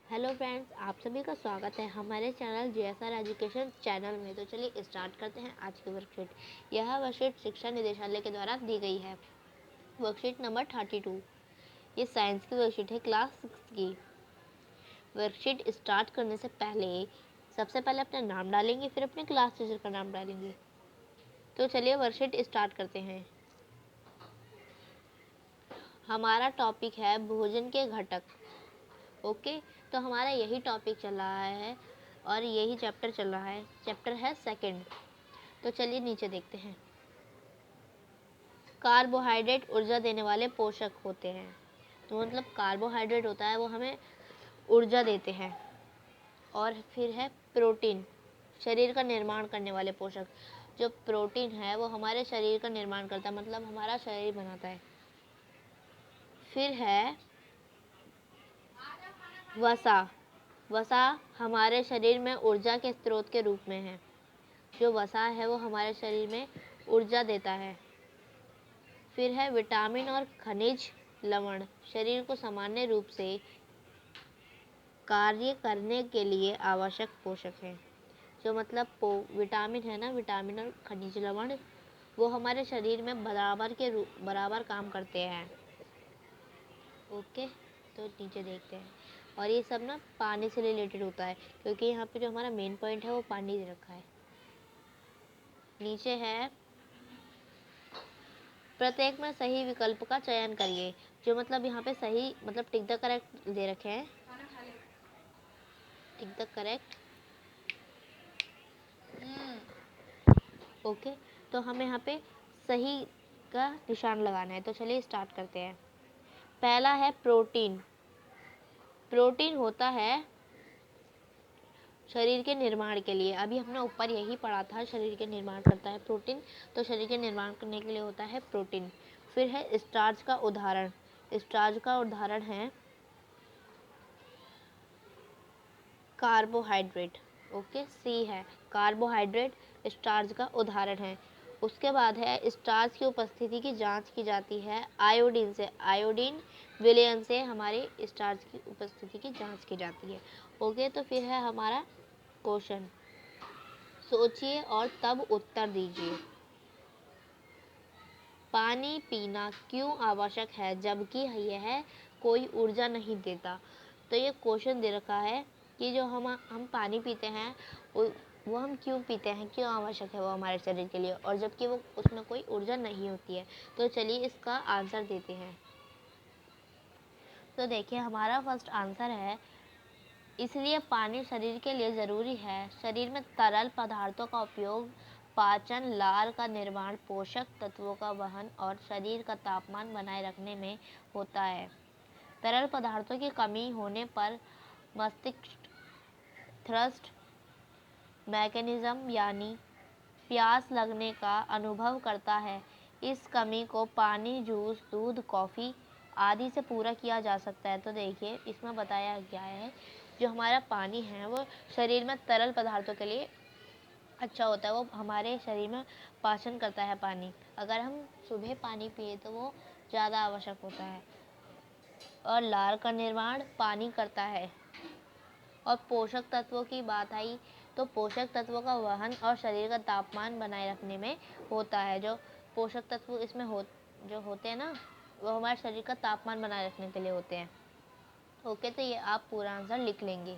Hello friends, आप सभी का स्वागत है हमारे चैनल जीएसआर एजुकेशन चैनल में। तो चलिए स्टार्ट करते हैं आज की वर्कशीट। यह वर्कशीट शिक्षा निदेशालय के द्वारा दी गई है। Worksheet number 32। ये साइंस की वर्कशीट है, क्लास 6 की। वर्कशीट स्टार्ट करने से पहले सबसे पहले अपना नाम डालेंगे, फिर अपने क्लास टीचर का नाम डालेंगे। तो चलिए वर्कशीट स्टार्ट करते हैं। हमारा टॉपिक है भोजन के घटक। ओके, तो हमारा यही टॉपिक चल रहा है और यही चैप्टर चल रहा है। चैप्टर है सेकंड। तो चलिए नीचे देखते हैं। कार्बोहाइड्रेट ऊर्जा देने वाले पोषक होते हैं। तो मतलब कार्बोहाइड्रेट होता है वो हमें ऊर्जा देते हैं। और फिर है प्रोटीन, शरीर का निर्माण करने वाले पोषक। जो प्रोटीन है वो हमारे शरीर का निर्माण करता है, मतलब हमारा शरीर बनाता है। फिर है वसा। वसा हमारे शरीर में ऊर्जा के स्रोत के रूप में है। जो वसा है वो हमारे शरीर में ऊर्जा देता है। फिर है विटामिन और खनिज लवण, शरीर को सामान्य रूप से कार्य करने के लिए आवश्यक पोषक हैं। जो मतलब विटामिन है ना, विटामिन और खनिज लवण वो हमारे शरीर में बराबर काम करते हैं। ओके, तो नीचे देखते हैं। और ये सब ना पानी से रिलेटेड होता है, क्योंकि यहाँ पे जो हमारा मेन पॉइंट है वो पानी दे रखा है। नीचे है प्रत्येक में सही विकल्प का चयन करिए। जो मतलब यहाँ पे सही मतलब टिक द करेक्ट दे रखे हैं। Tick the correct. ओके, तो हमें यहाँ पे सही का निशान लगाना है। तो चलिए स्टार्ट करते हैं। पहला है प्रोटीन। प्रोटीन होता है शरीर के निर्माण के लिए। अभी हमने ऊपर यही पढ़ा था, शरीर के निर्माण करता है प्रोटीन। तो शरीर के निर्माण करने के लिए होता है प्रोटीन। फिर है स्टार्च का उदाहरण। स्टार्च का उदाहरण है कार्बोहाइड्रेट। ओके, सी है कार्बोहाइड्रेट स्टार्च का उदाहरण है। उसके बाद है स्टार्च की उपस्थिति की जांच की जाती है आयोडीन से। आयोडीन विलयन से हमारे स्टार्च की उपस्थिति की जांच की जाती है। ओके, तो फिर है हमारा क्वेश्चन। सोचिए और तब उत्तर दीजिए। पानी पीना क्यों आवश्यक है जबकि यह कोई ऊर्जा नहीं देता? तो ये क्वेश्चन दे रखा है कि जो हम पानी पीते हैं वो हम क्यों पीते हैं, क्यों आवश्यक है वो हमारे शरीर के लिए, और जबकि वो उसमें कोई ऊर्जा नहीं होती है। तो चलिए इसका आंसर देते हैं। तो देखिए हमारा फर्स्ट आंसर है इसलिए पानी शरीर के लिए ज़रूरी है। शरीर में तरल पदार्थों का उपयोग पाचन, लार का निर्माण, पोषक तत्वों का वहन और शरीर का तापमान बनाए रखने में होता है। तरल पदार्थों की कमी होने पर मस्तिष्क थ्रस्ट मैकेनिज्म यानी प्यास लगने का अनुभव करता है। इस कमी को पानी, जूस, दूध, कॉफ़ी आदि से पूरा किया जा सकता है। तो देखिए इसमें बताया गया है जो हमारा पानी है वो शरीर में तरल पदार्थों के लिए अच्छा होता है। वो हमारे शरीर में पाचन करता है पानी। अगर हम सुबह पानी पिए तो वो ज़्यादा आवश्यक होता है। और लार का निर्माण पानी करता है। और पोषक तत्वों की बात आई तो पोषक तत्वों का वहन और शरीर का तापमान बनाए रखने में होता है। जो पोषक तत्व इसमें जो होते हैं ना वो हमारे शरीर का तापमान बनाए रखने के लिए होते हैं। ओके, तो ये आप पूरा आंसर लिख लेंगे।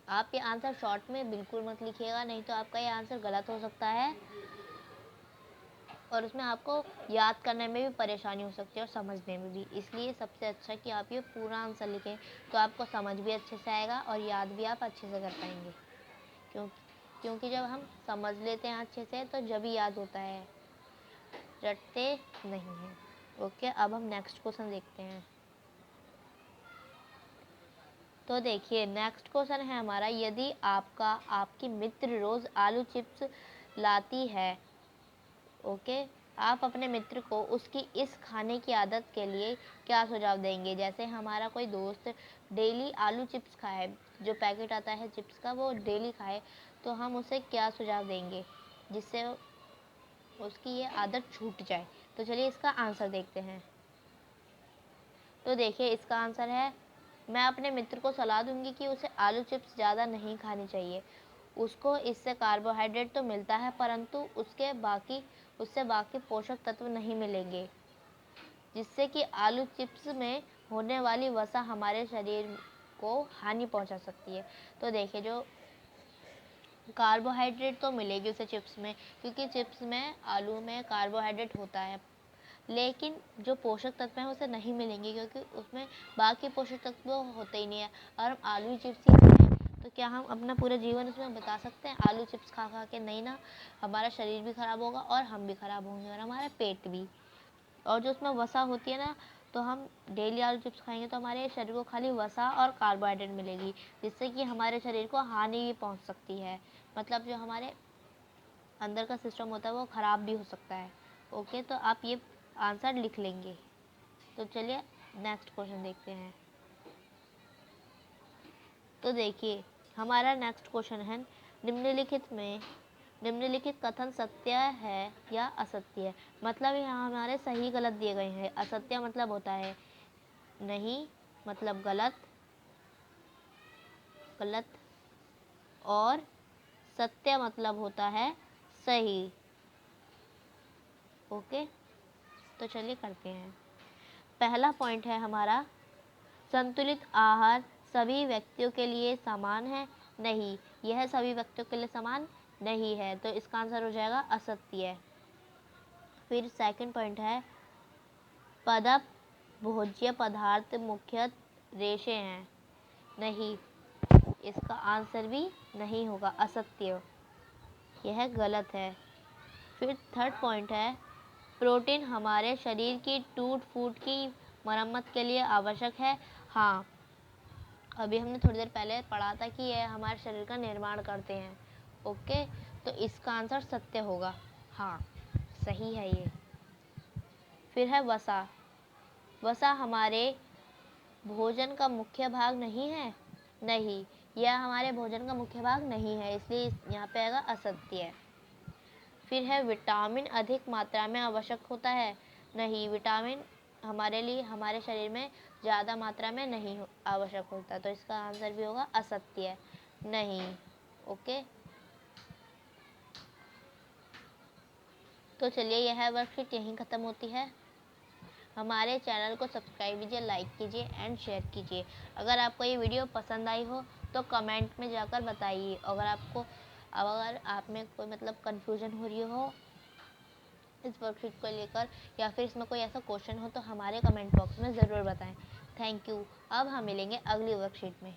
आप ये आंसर शॉर्ट में बिल्कुल मत लिखिएगा, नहीं तो आपका ये आंसर गलत हो सकता है और उसमें आपको याद करने में भी परेशानी हो सकती है और समझने में भी। इसलिए सबसे अच्छा कि आप ये पूरा आंसर लिखें, तो आपको समझ भी अच्छे से आएगा और याद भी आप अच्छे से कर पाएंगे। क्योंकि जब हम समझ लेते हैं अच्छे से तो जब ही याद होता है, रटते नहीं हैं। ओके, अब हम नेक्स्ट क्वेश्चन देखते हैं। तो देखिए नेक्स्ट क्वेश्चन है हमारा, यदि आपकी मित्र रोज़ आलू चिप्स लाती है, ओके, आप अपने मित्र को उसकी इस खाने की आदत के लिए क्या सुझाव देंगे? जैसे हमारा कोई दोस्त डेली आलू चिप्स खाए, जो पैकेट आता है चिप्स का वो डेली खाए, तो हम उसे क्या सुझाव देंगे जिससे उसकी ये आदत छूट जाए? तो चलिए इसका आंसर देखते हैं। तो देखिए इसका आंसर है मैं अपने मित्र को सलाह दूंगी कि उसे आलू चिप्स ज़्यादा नहीं खानी चाहिए। उसको इससे कार्बोहाइड्रेट तो मिलता है, परंतु उससे बाकी पोषक तत्व नहीं मिलेंगे, जिससे कि आलू चिप्स में होने वाली वसा हमारे शरीर को हानि पहुंचा सकती है। तो देखिए, जो कार्बोहाइड्रेट तो मिलेगी उसे चिप्स में, क्योंकि चिप्स में आलू में कार्बोहाइड्रेट होता है, लेकिन जो पोषक तत्व हैं उसे नहीं मिलेंगे, क्योंकि उसमें बाकी पोषक तत्व होते ही नहीं है। और हम आलू चिप्स ही खाएं तो क्या हम अपना पूरा जीवन उसमें बता सकते हैं आलू चिप्स खा खा के? नहीं ना, हमारा शरीर भी खराब होगा और हम भी खराब होंगे और हमारा पेट भी। और जो उसमें वसा होती है ना, तो हम डेली आलू चिप्स खाएंगे तो हमारे शरीर को खाली वसा और कार्बोहाइड्रेट मिलेगी, जिससे कि हमारे शरीर को हानि भी पहुंच सकती है। मतलब जो हमारे अंदर का सिस्टम होता है वो ख़राब भी हो सकता है। ओके, तो आप ये आंसर लिख लेंगे। तो चलिए नेक्स्ट क्वेश्चन देखते हैं। तो देखिए, हमारा नेक्स्ट क्वेश्चन है, निम्नलिखित कथन सत्य है या असत्य है? मतलब यहाँ हमारे सही गलत दिए गए हैं। असत्य मतलब होता है नहीं, मतलब गलत, और सत्य मतलब होता है सही। ओके, तो चलिए करते हैं। पहला पॉइंट है हमारा, संतुलित आहार सभी व्यक्तियों के लिए समान है। नहीं, यह सभी व्यक्तियों के लिए समान नहीं है, तो इसका आंसर हो जाएगा असत्य। फिर सेकंड पॉइंट है, पदप भोज्य पदार्थ मुख्यतः रेशे हैं। नहीं, इसका आंसर भी नहीं होगा, असत्य, यह गलत है। फिर थर्ड पॉइंट है, प्रोटीन हमारे शरीर की टूट फूट की मरम्मत के लिए आवश्यक है। हाँ, अभी हमने थोड़ी देर पहले पढ़ा था कि यह हमारे शरीर का निर्माण करते हैं। ओके, तो इसका आंसर सत्य होगा, हाँ सही है ये। फिर है वसा। वसा हमारे भोजन का मुख्य भाग नहीं है। नहीं, यह हमारे भोजन का मुख्य भाग नहीं है, इसलिए यहाँ पे आएगा असत्य। फिर है विटामिन अधिक मात्रा में आवश्यक होता है। नहीं, विटामिन हमारे लिए हमारे शरीर में ज़्यादा मात्रा में नहीं आवश्यक होता, तो इसका आंसर भी होगा असत्य, नहीं। ओके, तो चलिए यह वर्कशीट यहीं ख़त्म होती है। हमारे चैनल को सब्सक्राइब कीजिए, लाइक कीजिए एंड शेयर कीजिए। अगर आपको ये वीडियो पसंद आई हो तो कमेंट में जाकर बताइए। अगर आप में कोई मतलब कन्फ्यूजन हो रही हो इस वर्कशीट को लेकर, या फिर इसमें कोई ऐसा क्वेश्चन हो, तो हमारे कमेंट बॉक्स में ज़रूर बताएं। Thank you. अब हम मिलेंगे अगली वर्कशीट में।